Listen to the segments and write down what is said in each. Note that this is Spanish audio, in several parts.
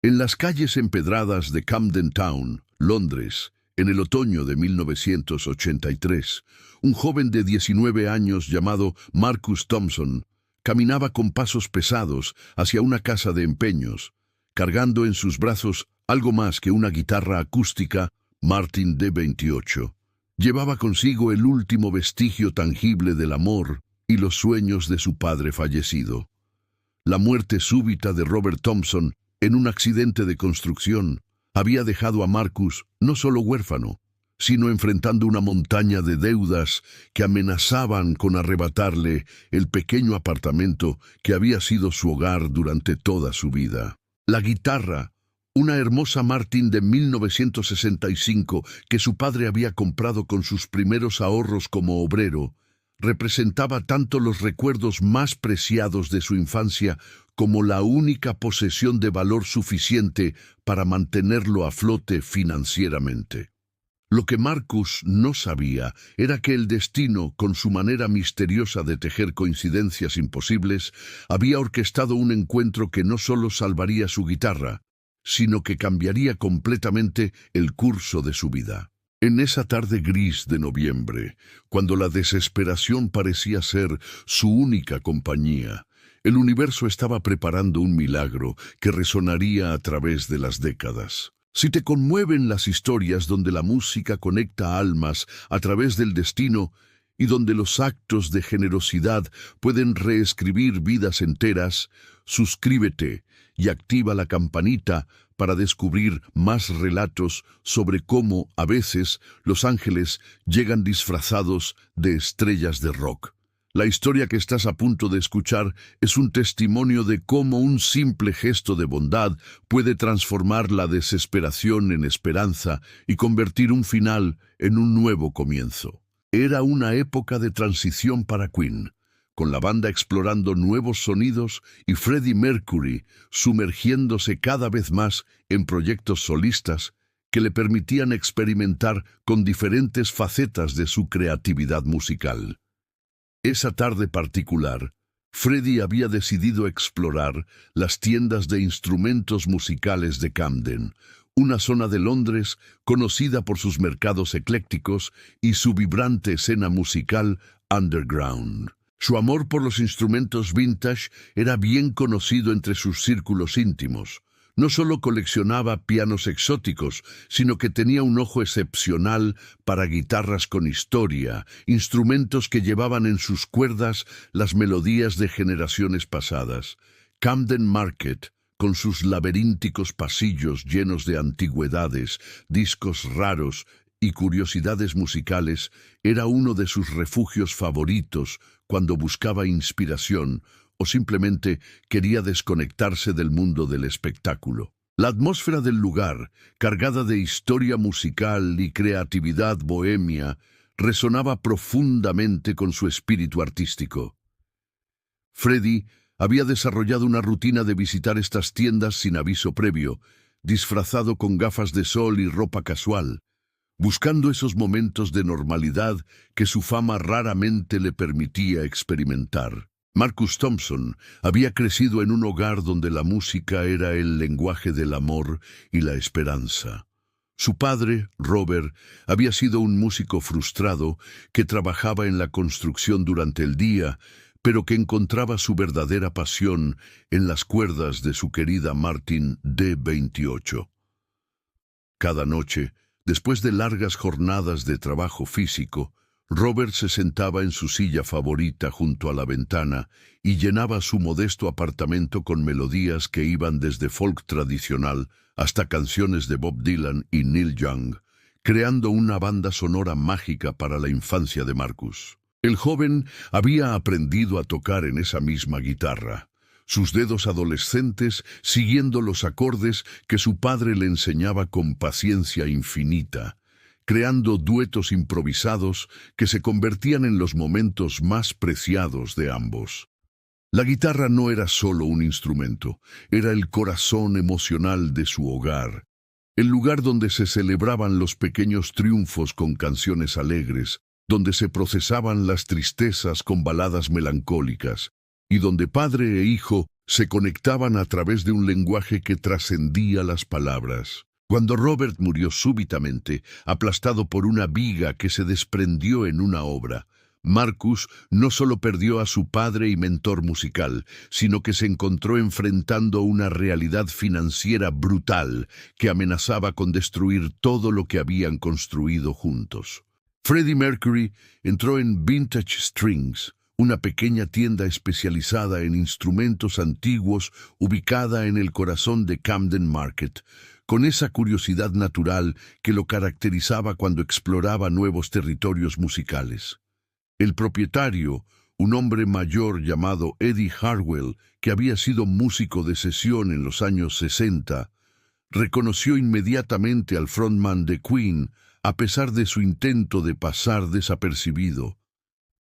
En las calles empedradas de Camden Town, Londres, en el otoño de 1983, un joven de 19 años llamado Marcus Thompson caminaba con pasos pesados hacia una casa de empeños, cargando en sus brazos algo más que una guitarra acústica Martin D28. Llevaba consigo el último vestigio tangible del amor y los sueños de su padre fallecido. La muerte súbita de Robert Thompson en un accidente de construcción había dejado a Marcus no solo huérfano, sino enfrentando una montaña de deudas que amenazaban con arrebatarle el pequeño apartamento que había sido su hogar durante toda su vida. La guitarra, una hermosa Martin de 1965 que su padre había comprado con sus primeros ahorros como obrero, representaba tanto los recuerdos más preciados de su infancia como la única posesión de valor suficiente para mantenerlo a flote financieramente. Lo que Marcus no sabía era que el destino, con su manera misteriosa de tejer coincidencias imposibles, había orquestado un encuentro que no solo salvaría su guitarra, sino que cambiaría completamente el curso de su vida. En esa tarde gris de noviembre, cuando la desesperación parecía ser su única compañía, el universo estaba preparando un milagro que resonaría a través de las décadas. Si te conmueven las historias donde la música conecta almas a través del destino y donde los actos de generosidad pueden reescribir vidas enteras, suscríbete y activa la campanita para descubrir más relatos sobre cómo, a veces, los ángeles llegan disfrazados de estrellas de rock. La historia que estás a punto de escuchar es un testimonio de cómo un simple gesto de bondad puede transformar la desesperación en esperanza y convertir un final en un nuevo comienzo. Era una época de transición para Queen, con la banda explorando nuevos sonidos y Freddie Mercury sumergiéndose cada vez más en proyectos solistas que le permitían experimentar con diferentes facetas de su creatividad musical. Esa tarde particular, Freddie había decidido explorar las tiendas de instrumentos musicales de Camden, una zona de Londres conocida por sus mercados eclécticos y su vibrante escena musical underground. Su amor por los instrumentos vintage era bien conocido entre sus círculos íntimos. No solo coleccionaba pianos exóticos, sino que tenía un ojo excepcional para guitarras con historia, instrumentos que llevaban en sus cuerdas las melodías de generaciones pasadas. Camden Market, con sus laberínticos pasillos llenos de antigüedades, discos raros y curiosidades musicales, era uno de sus refugios favoritos cuando buscaba inspiración o simplemente quería desconectarse del mundo del espectáculo. La atmósfera del lugar, cargada de historia musical y creatividad bohemia, resonaba profundamente con su espíritu artístico. Freddie había desarrollado una rutina de visitar estas tiendas sin aviso previo, disfrazado con gafas de sol y ropa casual, buscando esos momentos de normalidad que su fama raramente le permitía experimentar. Marcus Thompson había crecido en un hogar donde la música era el lenguaje del amor y la esperanza. Su padre, Robert, había sido un músico frustrado que trabajaba en la construcción durante el día, pero que encontraba su verdadera pasión en las cuerdas de su querida Martin D28. Cada noche, después de largas jornadas de trabajo físico, Robert se sentaba en su silla favorita junto a la ventana y llenaba su modesto apartamento con melodías que iban desde folk tradicional hasta canciones de Bob Dylan y Neil Young, creando una banda sonora mágica para la infancia de Marcus. El joven había aprendido a tocar en esa misma guitarra, sus dedos adolescentes siguiendo los acordes que su padre le enseñaba con paciencia infinita, creando duetos improvisados que se convertían en los momentos más preciados de ambos. La guitarra no era solo un instrumento, era el corazón emocional de su hogar, el lugar donde se celebraban los pequeños triunfos con canciones alegres, donde se procesaban las tristezas con baladas melancólicas, y donde padre e hijo Se conectaban a través de un lenguaje que trascendía las palabras. Cuando Robert murió súbitamente, aplastado por una viga que se desprendió en una obra, Marcus no solo perdió a su padre y mentor musical, sino que se encontró enfrentando una realidad financiera brutal que amenazaba con destruir todo lo que habían construido juntos. Freddie Mercury entró en Vintage Strings, una pequeña tienda especializada en instrumentos antiguos ubicada en el corazón de Camden Market, con esa curiosidad natural que lo caracterizaba cuando exploraba nuevos territorios musicales. El propietario, un hombre mayor llamado Eddie Harwell, que había sido músico de sesión en los años 60, reconoció inmediatamente al frontman de Queen, a pesar de su intento de pasar desapercibido,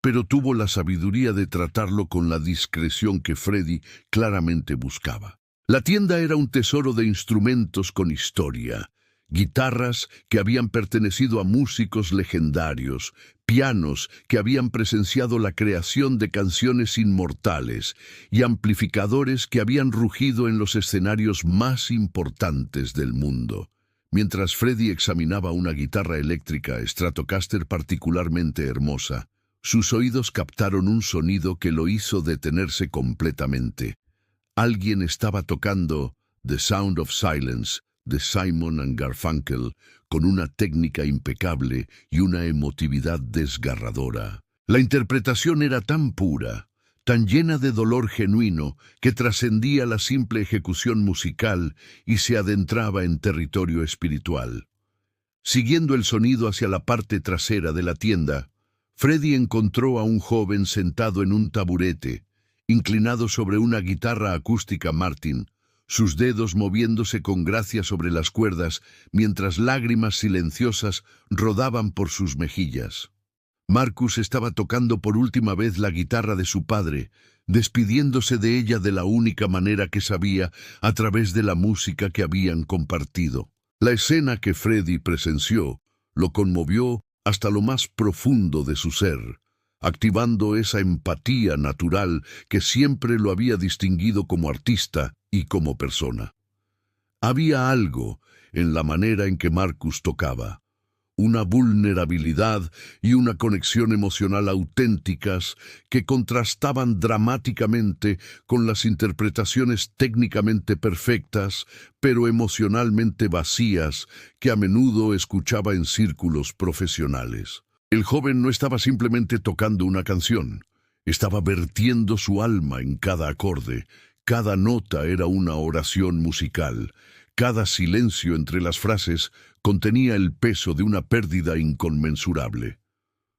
pero tuvo la sabiduría de tratarlo con la discreción que Freddie claramente buscaba. La tienda era un tesoro de instrumentos con historia, guitarras que habían pertenecido a músicos legendarios, pianos que habían presenciado la creación de canciones inmortales y amplificadores que habían rugido en los escenarios más importantes del mundo. Mientras Freddie examinaba una guitarra eléctrica Stratocaster particularmente hermosa, sus oídos captaron un sonido que lo hizo detenerse completamente. Alguien estaba tocando The Sound of Silence de Simon and Garfunkel con una técnica impecable y una emotividad desgarradora. La interpretación era tan pura, tan llena de dolor genuino, que trascendía la simple ejecución musical y se adentraba en territorio espiritual. Siguiendo el sonido hacia la parte trasera de la tienda, Freddie encontró a un joven sentado en un taburete, inclinado sobre una guitarra acústica Martin, sus dedos moviéndose con gracia sobre las cuerdas mientras lágrimas silenciosas rodaban por sus mejillas. Marcus estaba tocando por última vez la guitarra de su padre, despidiéndose de ella de la única manera que sabía, a través de la música que habían compartido. La escena que Freddie presenció lo conmovió hasta lo más profundo de su ser, activando esa empatía natural que siempre lo había distinguido como artista y como persona. Había algo en la manera en que Marcus tocaba, una vulnerabilidad y una conexión emocional auténticas que contrastaban dramáticamente con las interpretaciones técnicamente perfectas, pero emocionalmente vacías, que a menudo escuchaba en círculos profesionales. El joven no estaba simplemente tocando una canción, estaba vertiendo su alma en cada acorde. Cada nota era una oración musical. Cada silencio entre las frases contenía el peso de una pérdida inconmensurable.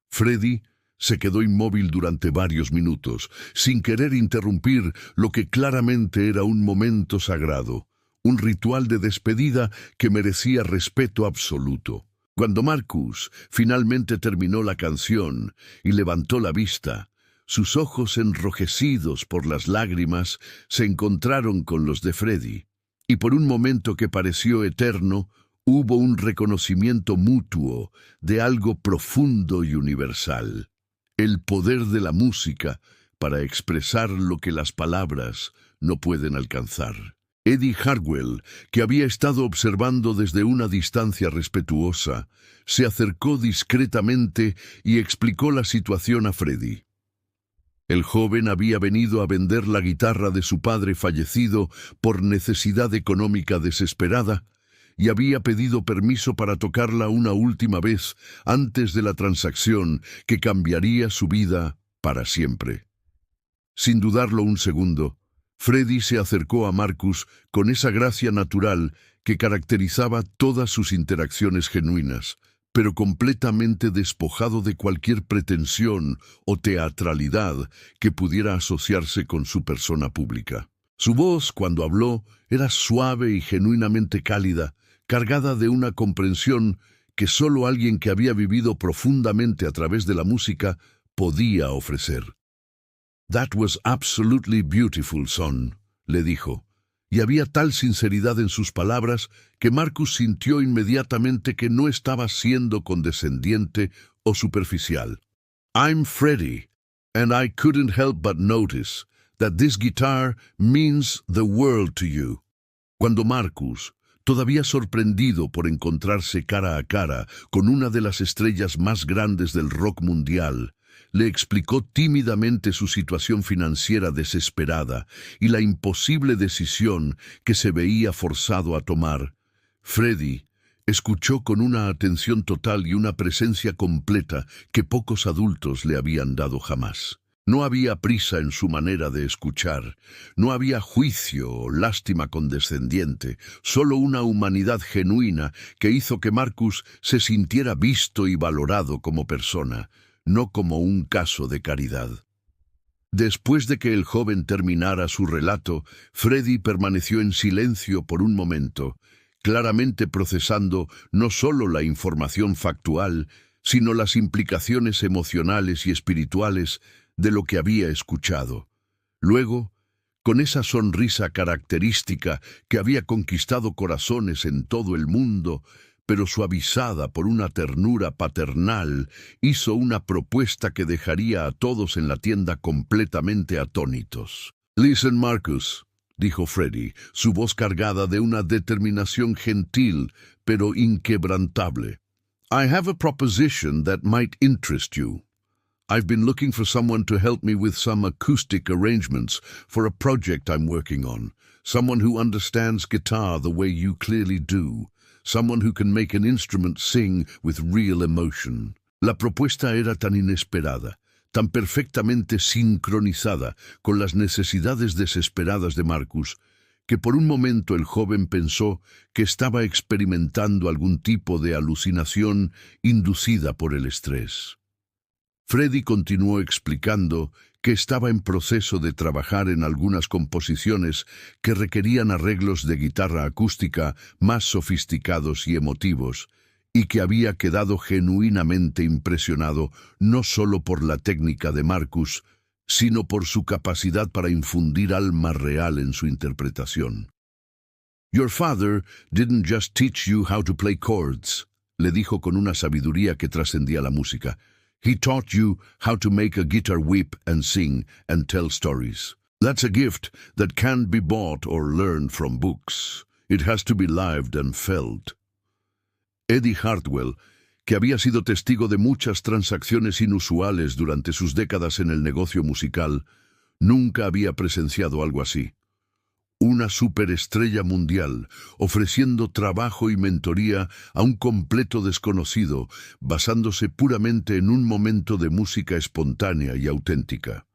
Freddie se quedó inmóvil durante varios minutos, sin querer interrumpir lo que claramente era un momento sagrado, un ritual de despedida que merecía respeto absoluto. Cuando Marcus finalmente terminó la canción y levantó la vista, sus ojos enrojecidos por las lágrimas se encontraron con los de Freddie. Y por un momento que pareció eterno, hubo un reconocimiento mutuo de algo profundo y universal. El poder de la música para expresar lo que las palabras no pueden alcanzar. Eddie Harwell, que había estado observando desde una distancia respetuosa, se acercó discretamente y explicó la situación a Freddie. El joven había venido a vender la guitarra de su padre fallecido por necesidad económica desesperada y había pedido permiso para tocarla una última vez antes de la transacción que cambiaría su vida para siempre. Sin dudarlo un segundo, Freddie se acercó a Marcus con esa gracia natural que caracterizaba todas sus interacciones genuinas, pero completamente despojado de cualquier pretensión o teatralidad que pudiera asociarse con su persona pública. Su voz, cuando habló, era suave y genuinamente cálida, cargada de una comprensión que solo alguien que había vivido profundamente a través de la música podía ofrecer. «That was absolutely beautiful, son», le dijo, y había tal sinceridad en sus palabras que Marcus sintió inmediatamente que no estaba siendo condescendiente o superficial. «I'm Freddie, and I couldn't help but notice that this guitar means the world to you. Cuando Marcus, todavía sorprendido por encontrarse cara a cara con una de las estrellas más grandes del rock mundial, le explicó tímidamente su situación financiera desesperada y la imposible decisión que se veía forzado a tomar, Freddie escuchó con una atención total y una presencia completa que pocos adultos le habían dado jamás. No había prisa en su manera de escuchar, no había juicio o lástima condescendiente, solo una humanidad genuina que hizo que Marcus se sintiera visto y valorado como persona, no como un caso de caridad. Después de que el joven terminara su relato, Freddie permaneció en silencio por un momento, claramente procesando no solo la información factual, sino las implicaciones emocionales y espirituales de lo que había escuchado. Luego, con esa sonrisa característica que había conquistado corazones en todo el mundo, pero suavizada por una ternura paternal, hizo una propuesta que dejaría a todos en la tienda completamente atónitos. «Listen, Marcus», dijo Freddie, su voz cargada de una determinación gentil, pero inquebrantable. «I have a proposition that might interest you. I've been looking for someone to help me with some acoustic arrangements for a project I'm working on. Someone who understands guitar the way you clearly do. Someone who can make an instrument sing with real emotion». La propuesta era tan inesperada, tan perfectamente sincronizada con las necesidades desesperadas de Marcus, que por un momento el joven pensó que estaba experimentando algún tipo de alucinación inducida por el estrés. Freddie continuó explicando que estaba en proceso de trabajar en algunas composiciones que requerían arreglos de guitarra acústica más sofisticados y emotivos, y que había quedado genuinamente impresionado no solo por la técnica de Marcus, sino por su capacidad para infundir alma real en su interpretación. «Your father didn't just teach you how to play chords», le dijo con una sabiduría que trascendía la música. «He taught you how to make a guitar weep and sing and tell stories. That's a gift that can't be bought or learned from books. It has to be lived and felt». Eddie Hartwell, que había sido testigo de muchas transacciones inusuales durante sus décadas en el negocio musical, nunca había presenciado algo así. Una superestrella mundial, ofreciendo trabajo y mentoría a un completo desconocido, basándose puramente en un momento de música espontánea y auténtica.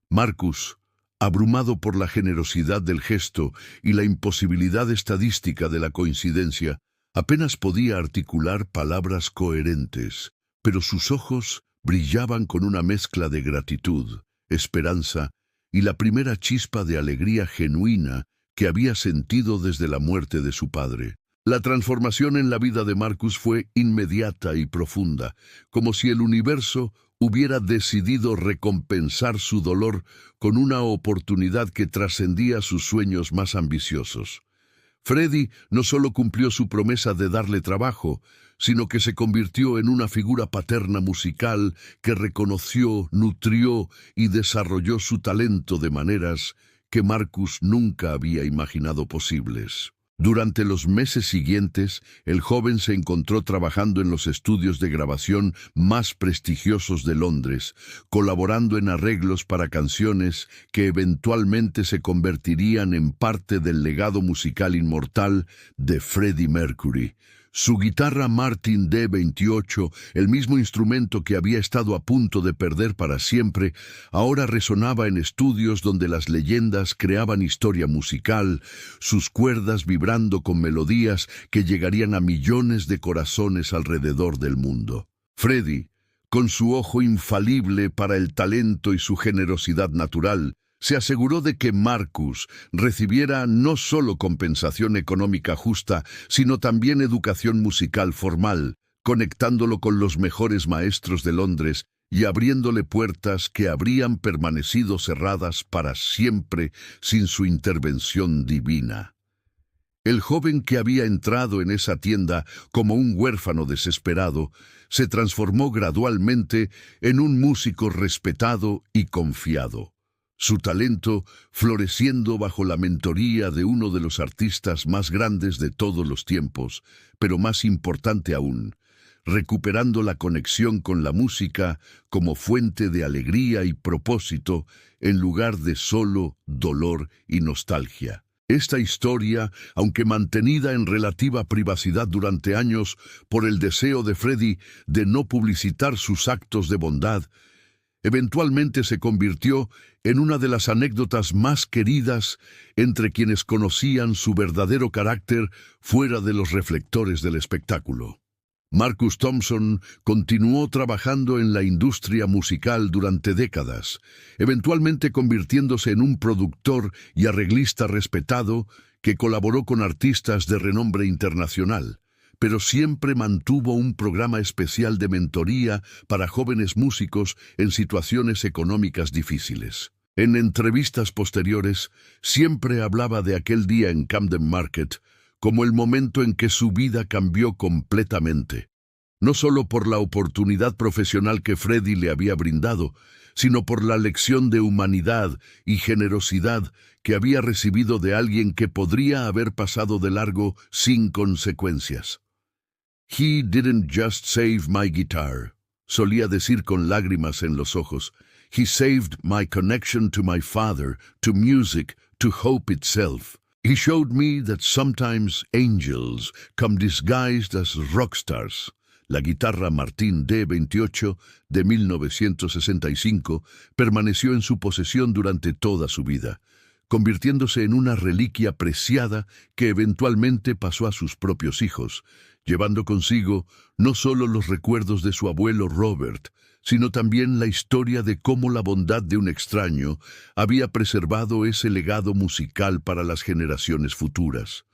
Marcus, abrumado por la generosidad del gesto y la imposibilidad estadística de la coincidencia, apenas podía articular palabras coherentes, pero sus ojos brillaban con una mezcla de gratitud, esperanza y la primera chispa de alegría genuina que había sentido desde la muerte de su padre. La transformación en la vida de Marcus fue inmediata y profunda, como si el universo hubiera decidido recompensar su dolor con una oportunidad que trascendía sus sueños más ambiciosos. Freddie no solo cumplió su promesa de darle trabajo, sino que se convirtió en una figura paterna musical que reconoció, nutrió y desarrolló su talento de maneras que Marcus nunca había imaginado posibles. Durante los meses siguientes, el joven se encontró trabajando en los estudios de grabación más prestigiosos de Londres, colaborando en arreglos para canciones que eventualmente se convertirían en parte del legado musical inmortal de Freddie Mercury. Su guitarra Martin D28, el mismo instrumento que había estado a punto de perder para siempre, ahora resonaba en estudios donde las leyendas creaban historia musical, sus cuerdas vibrando con melodías que llegarían a millones de corazones alrededor del mundo. Freddie, con su ojo infalible para el talento y su generosidad natural, se aseguró de que Marcus recibiera no solo compensación económica justa, sino también educación musical formal, conectándolo con los mejores maestros de Londres y abriéndole puertas que habrían permanecido cerradas para siempre sin su intervención divina. El joven que había entrado en esa tienda como un huérfano desesperado se transformó gradualmente en un músico respetado y confiado. su talento floreciendo bajo la mentoría de uno de los artistas más grandes de todos los tiempos, pero más importante aún, recuperando la conexión con la música como fuente de alegría y propósito en lugar de solo dolor y nostalgia. Esta historia, aunque mantenida en relativa privacidad durante años por el deseo de Freddie de no publicitar sus actos de bondad, eventualmente se convirtió en una de las anécdotas más queridas entre quienes conocían su verdadero carácter fuera de los reflectores del espectáculo. Marcus Thompson continuó trabajando en la industria musical durante décadas, eventualmente convirtiéndose en un productor y arreglista respetado que colaboró con artistas de renombre internacional, pero siempre mantuvo un programa especial de mentoría para jóvenes músicos en situaciones económicas difíciles. En entrevistas posteriores, siempre hablaba de aquel día en Camden Market como el momento en que su vida cambió completamente, no solo por la oportunidad profesional que Freddie le había brindado, sino por la lección de humanidad y generosidad que había recibido de alguien que podría haber pasado de largo sin consecuencias. "He didn't just save my guitar", solía decir con lágrimas en los ojos. "He saved my connection to my father, to music, to hope itself. He showed me that sometimes angels come disguised as rock stars". La guitarra Martin D28 de 1965 permaneció en su posesión durante toda su vida, convirtiéndose en una reliquia preciada que eventualmente pasó a sus propios hijos, llevando consigo no solo los recuerdos de su abuelo Robert, sino también la historia de cómo la bondad de un extraño había preservado ese legado musical para las generaciones futuras.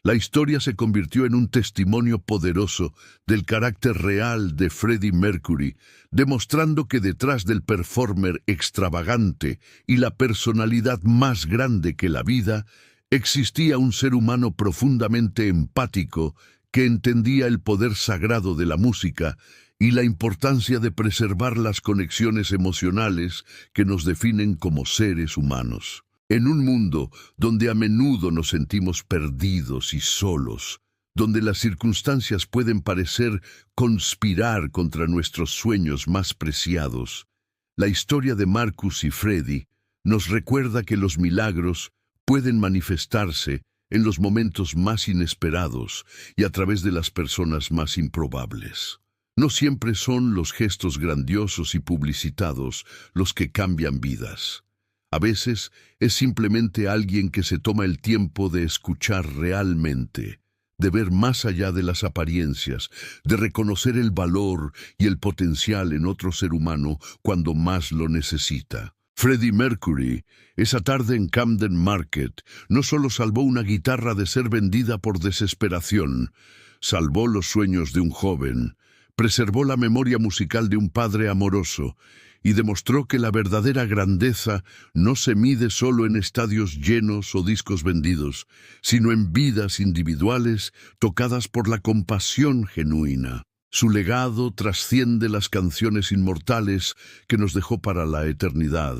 La historia se convirtió en un testimonio poderoso del carácter real de Freddie Mercury, demostrando que detrás del performer extravagante y la personalidad más grande que la vida, existía un ser humano profundamente empático que entendía el poder sagrado de la música y la importancia de preservar las conexiones emocionales que nos definen como seres humanos. En un mundo donde a menudo nos sentimos perdidos y solos, donde las circunstancias pueden parecer conspirar contra nuestros sueños más preciados, la historia de Marcus y Freddie nos recuerda que los milagros pueden manifestarse en los momentos más inesperados y a través de las personas más improbables. No siempre son los gestos grandiosos y publicitados los que cambian vidas. A veces es simplemente alguien que se toma el tiempo de escuchar realmente, de ver más allá de las apariencias, de reconocer el valor y el potencial en otro ser humano cuando más lo necesita. Freddie Mercury, esa tarde en Camden Market, no solo salvó una guitarra de ser vendida por desesperación, salvó los sueños de un joven, preservó la memoria musical de un padre amoroso y demostró que la verdadera grandeza no se mide solo en estadios llenos o discos vendidos, sino en vidas individuales tocadas por la compasión genuina. Su legado trasciende las canciones inmortales que nos dejó para la eternidad.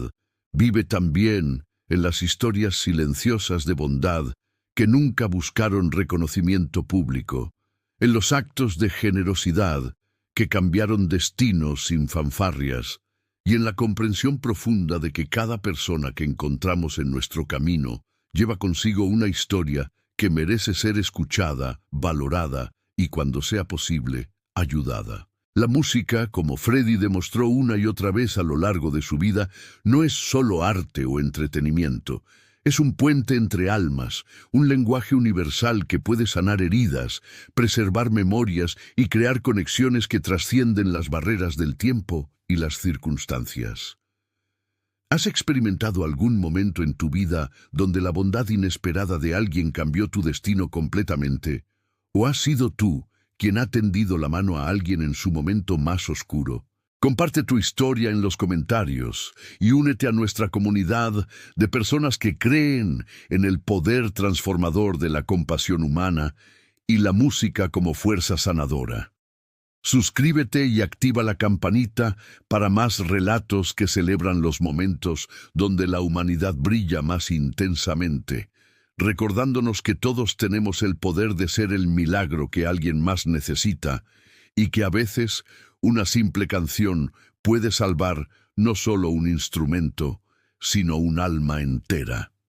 Vive también en las historias silenciosas de bondad que nunca buscaron reconocimiento público, en los actos de generosidad que cambiaron destinos sin fanfarrias, y en la comprensión profunda de que cada persona que encontramos en nuestro camino lleva consigo una historia que merece ser escuchada, valorada y, cuando sea posible, ayudada. La música, como Freddie demostró una y otra vez a lo largo de su vida, no es solo arte o entretenimiento. Es un puente entre almas, un lenguaje universal que puede sanar heridas, preservar memorias y crear conexiones que trascienden las barreras del tiempo y las circunstancias. ¿Has experimentado algún momento en tu vida donde la bondad inesperada de alguien cambió tu destino completamente? ¿O has sido tú quien ha tendido la mano a alguien en su momento más oscuro? Comparte tu historia en los comentarios y únete a nuestra comunidad de personas que creen en el poder transformador de la compasión humana y la música como fuerza sanadora. Suscríbete y activa la campanita para más relatos que celebran los momentos donde la humanidad brilla más intensamente, recordándonos que todos tenemos el poder de ser el milagro que alguien más necesita y que a veces una simple canción puede salvar no solo un instrumento, sino un alma entera.